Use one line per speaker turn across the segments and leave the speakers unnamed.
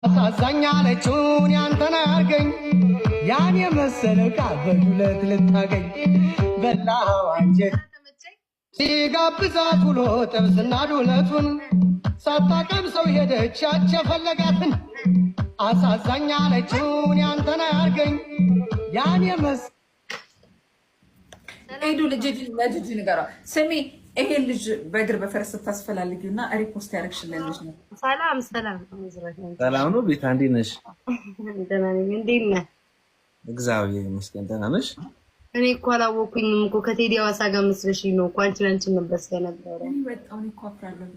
አሳዛኛለችውን ያንተን አርገኝ ያን የመሰለ ቃበዱለት ልታገኝ በላው አንጀት ሲጋብዛት ውሎ ጥብስና ዱለቱን ሳታቀምሰው ሄደች ያች የፈለጋትን አሳዛኛለችውን ያንተን አርገኝ ያን የመሰለ
ሄዱ ልጅ ንገሯ ስሚ ይሄ ልጅ በእግር በፈረስ ታስፈላልጊውና ሪፖስት ያደርግሽልን ልጅ ነው።
ሰላም
ሰላም ነው። ቤታ እንዴት ነሽ?
ደህና ነኝ። እንዴት ነህ?
እግዚአብሔር ይመስገን ደህና ነሽ?
እኔ እኮ አላወኩኝም እኮ ከቴዲ አዋሳ ጋር መስለሽኝ ነው እኮ አንቺን ነበር ስለነበረ።
በጣም እኮ አፍራለሁ።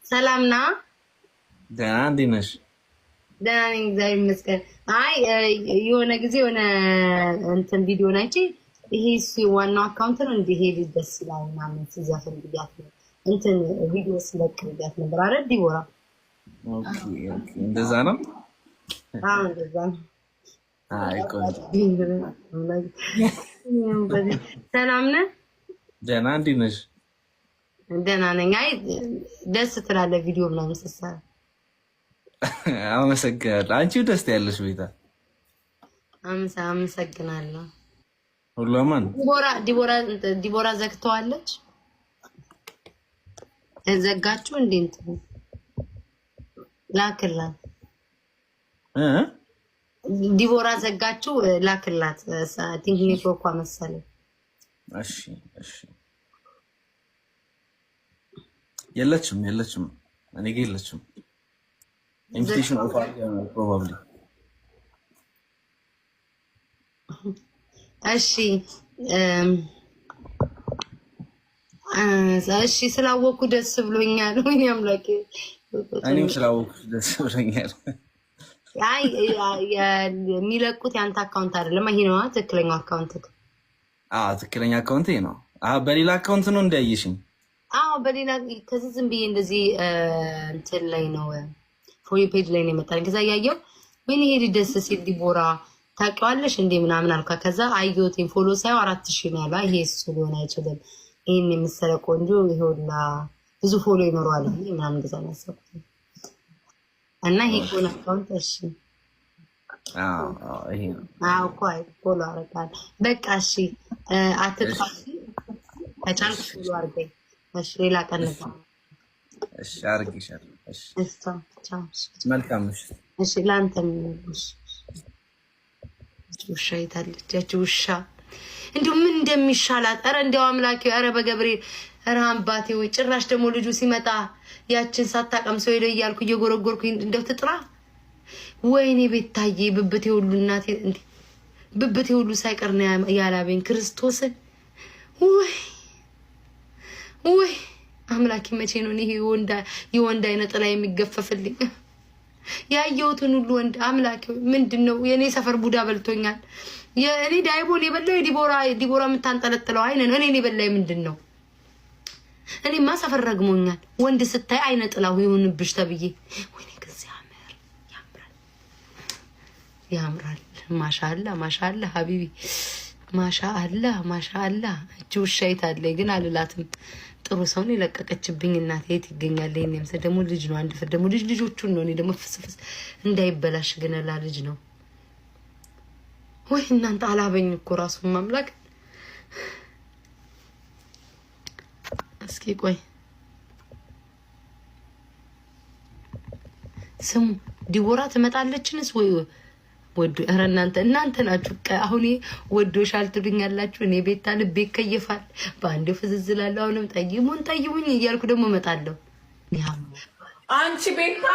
ሰላም ና
ደህና እንዴት ነሽ?
ደህና ነኝ እግዚአብሔር ይመስገን። አይ የሆነ ጊዜ የሆነ እንትን ቪዲዮ ናይቺ ይሄ ዋናው አካውንት ነው እንዴ? ይሄ ደስ ይላል ምናምን ሲዘፍን ብያት ነው እንትን ቪዲዮ ስለቅ ብያት ነበር። አረ ዲቦራ
ኦኬ እንደዛ ነው።
እንደዛ ነው።
አይ ቆንጆ
ሰላም ነህ?
ደህና እንዴት ነሽ?
ደህና ነኝ። አይ ደስ ትላለህ ቪዲዮ ምናምን ስትሰራ።
አመሰግናለሁ። አንቺው ደስ ያለሽ ቤታ።
አመሰግናለሁ።
ሁሉማን
ዲቦራ ዘግተዋለች። ዘጋችሁ እንዴ? እንትን ላክላት ዲቦራ ዘጋችሁ ላክላት። ቲንክ ኔትወርኳ መሰለኝ።
እሺ የለችም እኔ ጋር የለችም። ኢንቪቴሽን ኦፈር ፕሮባብሊ
እሺ ስላወኩ ደስ ብሎኛል። ወይኔ አምላኬ
እኔም ስላወኩ ደስ ብሎኛል።
አይ የሚለቁት ያንተ አካውንት አይደለም። ይሄ ነው ትክክለኛው አካውንት።
ትክክለኛ አካውንት ነው። በሌላ አካውንት ነው እንዳያየሽኝ?
በሌላ ከዚህ ዝም ብዬ እንደዚህ እንትን ላይ ነው ፎር ፔጅ ላይ ነው የመጣልኝ። ከዛ ያየው ወይኔ ይሄ ደስ ሲል ዲቦራ ታውቂዋለሽ እንዴ ምናምን አልኳ። ከዛ አየሁትኝ ፎሎ ሳይው 4000 ነው ያለው። ይሄ እሱ ሊሆን አይችልም። ይሄን የመሰለ ቆንጆ ይሄውና ብዙ ፎሎ ይኖረዋል ምናምን እንደዛ ነው ያሰብኩት። እና ይሄ ኮን አካውንት እሺ
ይሄ ነው።
ቆይ ፎሎ አረጋለሁ። በቃ እሺ አትጥፋሽ። ከቻልኩ ፎሎ አርገኝ። እሺ ሌላ ቀን ነው።
እሺ አርግሻለሁ። እሺ
ቻው።
መልካም ነሽ?
እሺ ላንተም እሺ ውሻ ይታለች ያቺ ውሻ እንዴው ምን እንደሚሻላት። አረ እንዴው አምላኬ፣ አረ በገብርኤል፣ አረ አባቴ ወይ ጭራሽ ደግሞ ልጁ ሲመጣ ያችን ሳታቀምሰው ሄደ እያልኩ እየጎረጎርኩኝ እንደው ትጥራ። ወይኔ ቤታዬ ብብቴ ሁሉ እናቴ እንዴ ብብቴ ሁሉ ሳይቀር ነው ያላበኝ ክርስቶስን። ወይ አምላኬ መቼ ነው ይሄ የወንድ አይነ ጥላ የሚገፈፍልኝ? ያየሁትን ሁሉ ወንድ አምላክ ምንድነው? የኔ ሰፈር ቡዳ በልቶኛል። የኔ ዳይቦል የበላው ዲቦራ የምታንጠለጥለው አይነ እኔ የበላይ ምንድነው? እኔማ ሰፈር ረግሞኛል። ወንድ ስታይ አይነ ጥላው ይሁንብሽ ተብዬ። ወይኔ ከዚህ ያምራል። ማሻአላ ሀቢቢ ማሻአላ እጅ ውሻ ይታለኝ ግን አልላትም። ጥሩ ሰው ነው የለቀቀችብኝ። እናቴ የት ይገኛል? እኔም ደግሞ ልጅ ነው አንድ ፍር ደግሞ ልጆቹን ነው። እኔ ደግሞ ፍስፍስ እንዳይበላሽ ገነላ ልጅ ነው ወይ እናንተ አላበኝ እኮ ራሱን ማምላክ። እስኪ ቆይ ስሙ ዲቦራ ትመጣለችንስ ወይ ወዶ? ኧረ እናንተ ናችሁ አሁን ወዶሻል ትሉኛላችሁ። እኔ ቤታ ልቤ ይከየፋል። በአንዴ ፍዝዝላለሁ። አሁንም ጠይሙኝ እያልኩ ደግሞ እመጣለሁ።
አንቺ ቤታ